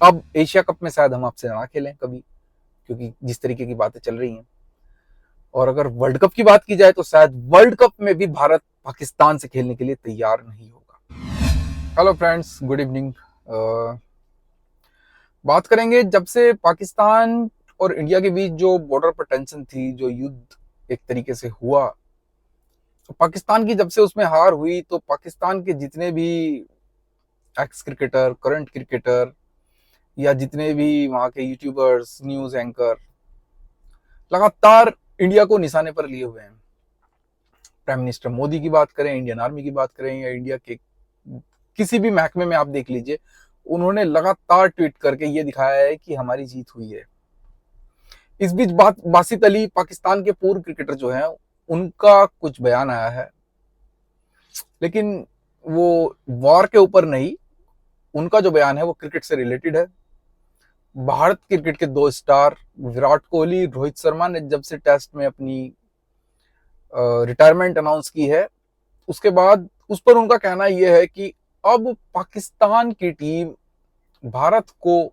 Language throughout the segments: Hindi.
अब एशिया कप में शायद हम आपसे ना खेलें कभी, क्योंकि जिस तरीके की बातें चल रही हैं। और अगर वर्ल्ड कप की बात की जाए तो शायद वर्ल्ड कप में भी भारत पाकिस्तान से खेलने के लिए तैयार नहीं होगा। Hello friends, good evening. बात करेंगे जब से पाकिस्तान और इंडिया के बीच जो बॉर्डर पर टेंशन थी, जो युद्ध एक तरीके से हुआ, तो पाकिस्तान की जब से उसमें हार हुई तो पाकिस्तान के जितने भी एक्स क्रिकेटर, करंट क्रिकेटर या जितने भी वहां के यूट्यूबर्स, न्यूज एंकर लगातार इंडिया को निशाने पर लिए हुए हैं। प्राइम मिनिस्टर मोदी की बात करें, इंडियन आर्मी की बात करें, या इंडिया के किसी भी महकमे में आप देख लीजिए, उन्होंने लगातार ट्वीट करके ये दिखाया है कि हमारी जीत हुई है। इस बीच बासित अली, पाकिस्तान के पूर्व क्रिकेटर जो हैं, उनका कुछ बयान आया है, लेकिन वो वॉर के ऊपर नहीं, उनका जो बयान है वो क्रिकेट से रिलेटेड है। भारत क्रिकेट के दो स्टार विराट कोहली, रोहित शर्मा ने जब से टेस्ट में अपनी रिटायरमेंट अनाउंस की है, उसके बाद उस पर उनका कहना यह है कि अब पाकिस्तान की टीम भारत को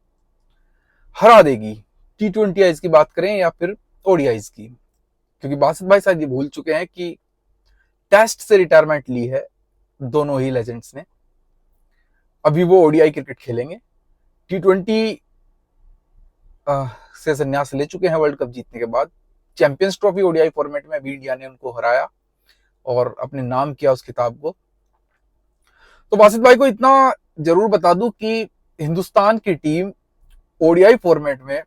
हरा देगी। T20 की बात करें या फिर ओडीआईज की, क्योंकि बासित भाई शायद ये भूल चुके हैं कि टेस्ट से रिटायरमेंट ली है दोनों ही लेजेंड्स ने। अभी वो ओडीआई क्रिकेट खेलेंगे। T20 से संन्यास ले चुके हैं वर्ल्ड कप जीतने के बाद। चैंपियंस ट्रॉफी ओडीआई फॉर्मेट में भी इंडिया ने उनको हराया और अपने नाम किया उस खिताब को। तो बासित भाई को इतना जरूर बता दूं कि हिंदुस्तान की टीम ओडीआई फॉर्मेट में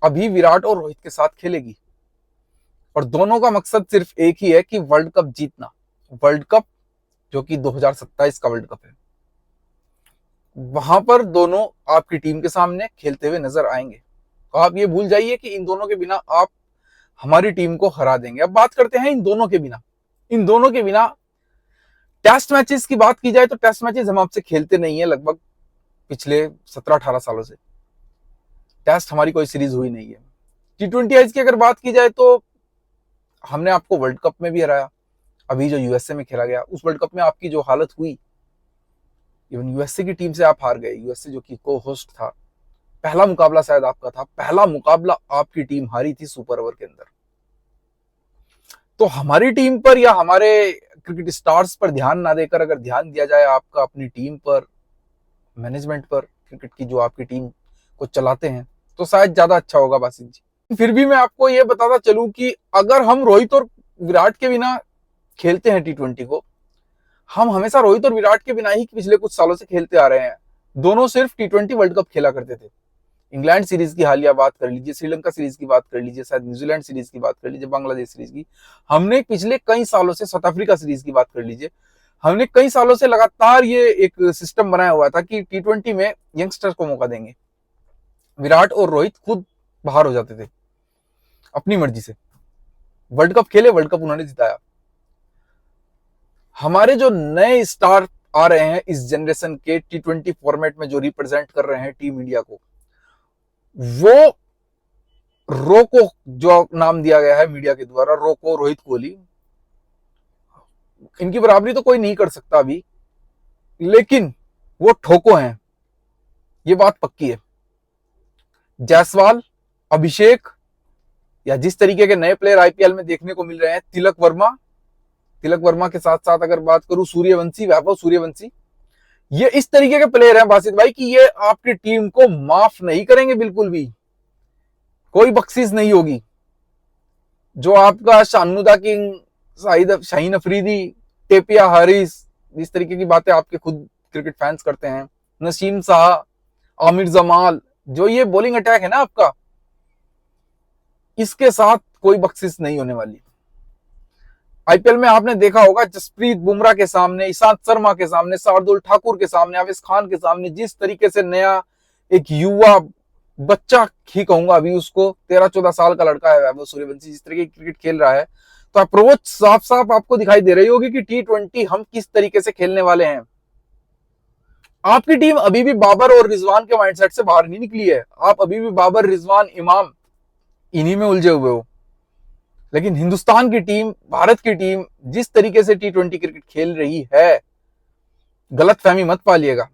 अभी विराट और रोहित के साथ खेलेगी, और दोनों का मकसद सिर्फ एक ही है कि वर्ल्ड कप जीतना। वर्ल्ड कप जो कि 2027 का वर्ल्ड कप है, वहां पर दोनों आपकी टीम के सामने खेलते हुए नजर आएंगे। तो आप ये भूल जाइए कि इन दोनों के बिना आप हमारी टीम को हरा देंगे। अब बात करते हैं इन दोनों के बिना। इन दोनों के बिना टेस्ट मैचेस की बात की जाए तो टेस्ट मैचेस हम आपसे खेलते नहीं है लगभग पिछले 17-18 सालों से। टेस्ट हमारी कोई सीरीज हुई नहीं है। T20 की अगर बात की जाए तो हमने आपको वर्ल्ड कप में भी हराया। अभी जो यूएसए में खेला गया उस वर्ल्ड कप में आपकी जो हालत हुई, इवन यूएसए की टीम से आप हार गए। यूएसए जो कि को होस्ट था, पहला मुकाबला शायद आपका था, पहला मुकाबला आपकी टीम हारी थी सुपर ओवर के अंदर। तो हमारी टीम पर या हमारे क्रिकेट स्टार्स पर ध्यान ना देकर अगर ध्यान दिया जाए आपका अपनी टीम पर, मैनेजमेंट पर, क्रिकेट की जो आपकी टीम को चलाते हैं, तो शायद ज्यादा अच्छा होगा बासित जी। फिर भी मैं आपको ये बताता चलूं कि अगर हम रोहित और विराट के बिना खेलते हैं T20 को, हम हमेशा रोहित और विराट के बिना ही पिछले कुछ सालों से खेलते आ रहे हैं। दोनों सिर्फ T20 वर्ल्ड कप खेला करते थे। इंग्लैंड सीरीज की हालिया बात कर लीजिए, श्रीलंका सीरीज की बात कर लीजिए, शायद न्यूजीलैंड सीरीज की बात कर लीजिए, बांग्लादेश सीरीज की, हमने पिछले कई सालों से साउथ अफ्रीका सीरीज की बात कर लीजिए, हमने कई सालों से लगातार ये एक सिस्टम बनाया हुआ था कि T20 में यंगस्टर्स को मौका देंगे। विराट और रोहित खुद बाहर हो जाते थे अपनी मर्जी से, वर्ल्ड कप खेले, वर्ल्ड कप उन्होंने जिताया। हमारे जो नए स्टार आ रहे हैं इस जनरेशन के T20 फॉर्मेट में, जो रिप्रेजेंट कर रहे हैं टीम इंडिया को, वो रोको जो नाम दिया गया है मीडिया के द्वारा, रोको रोहित कोहली, इनकी बराबरी तो कोई नहीं कर सकता अभी, लेकिन वो ठोको हैं, ये बात पक्की है। जायसवाल, अभिषेक, या जिस तरीके के नए प्लेयर आईपीएल में देखने को मिल रहे हैं, तिलक वर्मा के साथ साथ अगर बात करूं सूर्यवंशी, वैभव सूर्यवंशी, ये इस तरीके के प्लेयर हैं बासित भाई कि ये आपकी टीम को माफ नहीं करेंगे बिल्कुल भी, कोई बख्शीश नहीं होगी। जो आपका शानुदा किंग, शाहीन अफरीदी, टेपिया हारिस, इस तरीके की बातें आपके खुद क्रिकेट फैंस करते हैं, नसीम शाह, आमिर जमाल, जो ये बॉलिंग अटैक है ना आपका, इसके साथ कोई बख्शिश नहीं होने वाली। आईपीएल में आपने देखा होगा जसप्रीत बुमराह के सामने, ईशांत शर्मा के सामने, शार्दुल ठाकुर के सामने, आवेश खान के सामने, जिस तरीके से नया एक युवा बच्चा ही कहूंगा अभी उसको, 13-14 साल का लड़का है वैभव सूर्यवंशी, जिस तरीके की क्रिकेट खेल रहा है, तो अप्रोच साफ साफ आपको दिखाई दे रही होगी कि T20 हम किस तरीके से खेलने वाले हैं। आपकी टीम अभी भी बाबर और रिजवान के माइंडसेट से बाहर नहीं निकली है। आप अभी भी बाबर, रिजवान, इमाम, इन्हीं में उलझे हुए हो। लेकिन हिंदुस्तान की टीम, भारत की टीम जिस तरीके से T20 क्रिकेट खेल रही है, गलत फहमी मत पालिएगा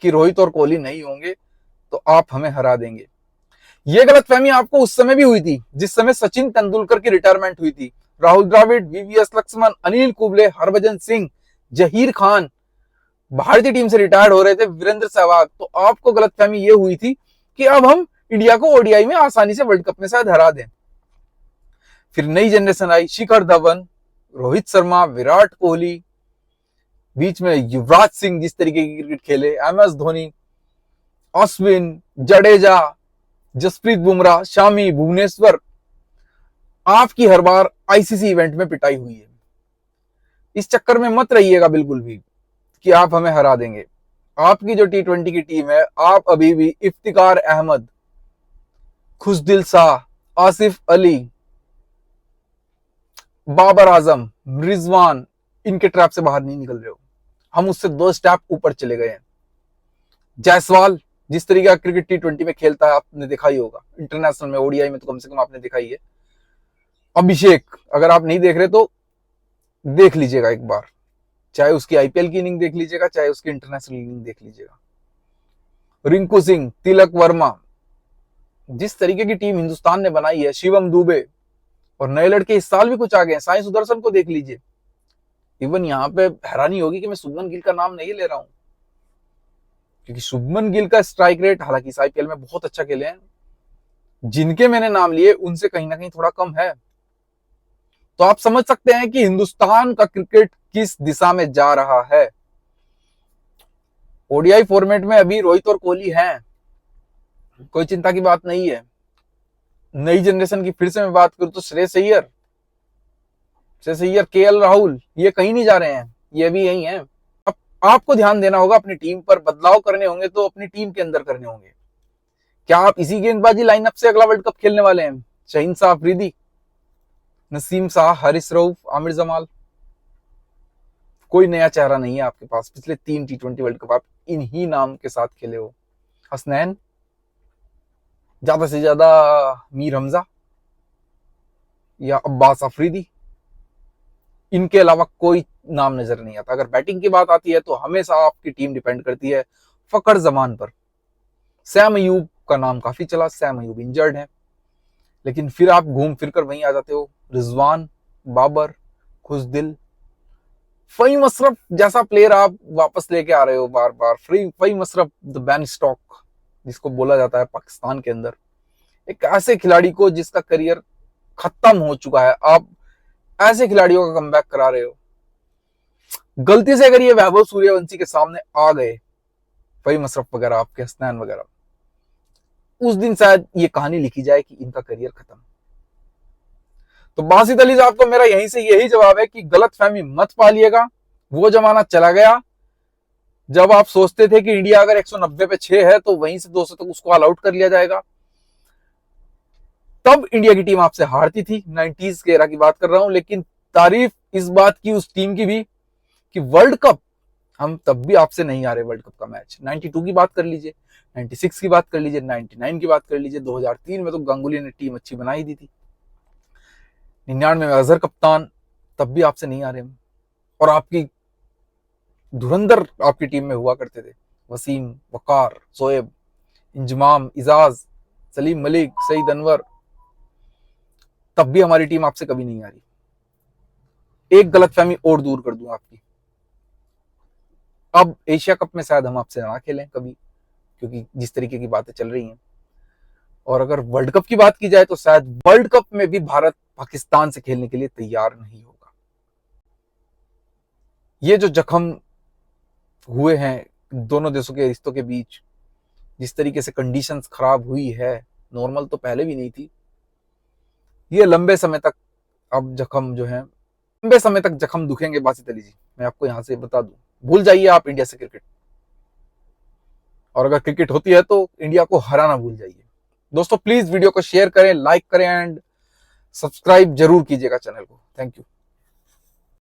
कि रोहित और कोहली नहीं होंगे। तो आप हमें हरा देंगे। ये गलतफहमी आपको उस समय भी हुई थी जिस समय सचिन तेंदुलकर की रिटायरमेंट हुई थी। राहुल द्रविड़, वीवीएस लक्ष्मण, अनिल कुंबले, हरभजन सिंह, जहीर खान भारतीय टीम से रिटायर्ड हो रहे थे, वीरेंद्र सहवाग। तो आपको गलतफहमी ये हुई थी कि अब हम इंडिया को ओडीआई में आसानी से वर्ल्ड कप में शायद हरा दें। फिर नई जनरेशन आई, शिखर धवन, रोहित शर्मा, विराट कोहली, बीच में युवराज सिंह जिस तरीके की क्रिकेट खेले, एमएस धोनी, अश्विन, जडेजा, जसप्रीत बुमराह, शामी, भुवनेश्वर। आपकी हर बार आईसीसी इवेंट में पिटाई हुई है। इस चक्कर में मत रहिएगा बिल्कुल भी कि आप हमें हरा देंगे। आपकी जो टी20 की टीम है, आप अभी भी इफ्तिकार अहमद, खुशदिल शाह, आसिफ अली, बाबर आजम, रिजवान, इनके ट्रैप से बाहर नहीं निकल रहे हो। हम उससे 2 स्टेप ऊपर चले गए हैं। जायसवाल जिस तरीके का क्रिकेट टी20 में खेलता है आपने देखा ही होगा, इंटरनेशनल में, ओडीआई में तो कम से कम आपने देखा ही है। अभिषेक, अगर आप नहीं देख रहे तो देख लीजिएगा एक बार, चाहे उसकी आईपीएल की इनिंग देख लीजिएगा, चाहे उसकी इंटरनेशनल इनिंग देख लीजिएगा। रिंकू सिंह, तिलक वर्मा, जिस तरीके की टीम हिंदुस्तान ने बनाई है, शिवम दुबे, और नए लड़के इस साल भी कुछ आ गए हैं। साई सुदर्शन को देख लीजिए। इवन यहाँ पे हैरानी होगी कि मैं शुभमन गिल का नाम नहीं ले रहा हूं, क्योंकि शुभमन गिल का स्ट्राइक रेट हालांकि इस आईपीएल में बहुत अच्छा खेले हैं, जिनके मैंने नाम लिए उनसे कहीं ना कहीं थोड़ा कम है। तो आप समझ सकते हैं कि हिंदुस्तान का क्रिकेट किस दिशा में जा रहा है। ओडीआई फॉर्मेट में अभी रोहित और कोहली हैं, कोई चिंता की बात नहीं है। नई जनरेशन की फिर से मैं बात करूं तो श्रेयस अय्यर, केएल राहुल, ये कहीं नहीं जा रहे हैं, ये भी यही हैं। अब आपको ध्यान देना होगा अपनी टीम पर, बदलाव करने होंगे तो अपनी टीम के अंदर करने होंगे। क्या आप इसी गेंदबाजी लाइनअप से अगला वर्ल्ड कप खेलने वाले हैं? शहीन शाह अफरीदी, नसीम शाह, हारिस रऊफ, आमिर जमाल, कोई नया चेहरा नहीं है आपके पास। पिछले 3 टी20 वर्ल्ड कप आप इन्हीं नाम के साथ खेले हो। हसनैन, ज्यादा से ज्यादा मीर हमजा या अब्बास अफरीदी, इनके अलावा कोई नाम नजर नहीं आता। अगर बैटिंग की बात आती है तो हमेशा आपकी टीम डिपेंड करती है फखर जमान पर। सैम अयूब का नाम काफी चला, सैम अयूब इंजर्ड है, लेकिन फिर आप घूम फिर कर वहीं आ जाते हो। रिजवान, बाबर, खुशदिल, फहीम अशरफ जैसा प्लेयर आप वापस लेके आ रहे हो बार बार। Faheem Ashraf the ban stock जिसको बोला जाता है पाकिस्तान के अंदर, एक ऐसे खिलाड़ी को जिसका करियर खत्म हो चुका है, आप ऐसे खिलाड़ियों का कमबैक करा रहे हो। गलती से अगर ये वैभव सूर्यवंशी के सामने आ गए, फहीम अशरफ वगैरह, आपके हसनैन वगैरह, उस दिन शायद ये कहानी लिखी जाए कि इनका करियर खत्म। तो बासित अली साहब को मेरा यहीं से यही जवाब है कि गलतफहमी मत पालिएगा। वो जमाना चला गया जब आप सोचते थे कि इंडिया अगर 190 पे 6 है तो वहीं से 200 तक उसको ऑल आउट कर लिया जाएगा। तब इंडिया की टीम आपसे हारती थी, 90s के एरा की बात कर रहा हूं। लेकिन तारीफ इस बात की उस टीम की भी कि वर्ल्ड कप हम तब भी आपसे नहीं हारे। वर्ल्ड कप का मैच 92 की बात कर लीजिए, 96 की बात कर लीजिए, 99 की बात कर लीजिए, 2003 में तो गांगुली ने टीम अच्छी बनाई दी थी, 99 में अजहर कप्तान, तब भी आपसे नहीं हारे हम। और आपकी धुरंधर आपकी टीम में हुआ करते थे, वसीम, वकार, शोएब, इंजमाम, इजाज, सलीम मलिक, सईद अनवर, तब भी हमारी टीम आपसे कभी नहीं हारी। एक गलतफहमी और दूर कर दूं आपकी, अब एशिया कप में शायद हम आपसे ना खेलें कभी, क्योंकि जिस तरीके की बातें चल रही हैं। और अगर वर्ल्ड कप की बात की जाए तो शायद वर्ल्ड कप में भी भारत पाकिस्तान से खेलने के लिए तैयार नहीं होगा। ये जो जख्म हुए हैं दोनों देशों के रिश्तों के बीच, जिस तरीके से कंडीशंस खराब हुई है, नॉर्मल तो पहले भी नहीं थी, ये लंबे समय तक अब जख्म जो है, लंबे समय तक जख्म दुखेंगे बासित अली जी, मैं आपको यहां से बता दूं। भूल जाइए आप इंडिया से क्रिकेट, और अगर क्रिकेट होती है तो इंडिया को हराना भूल जाइए। दोस्तों प्लीज वीडियो को शेयर करें, लाइक करें एंड सब्सक्राइब जरूर कीजिएगा चैनल को। Thank you.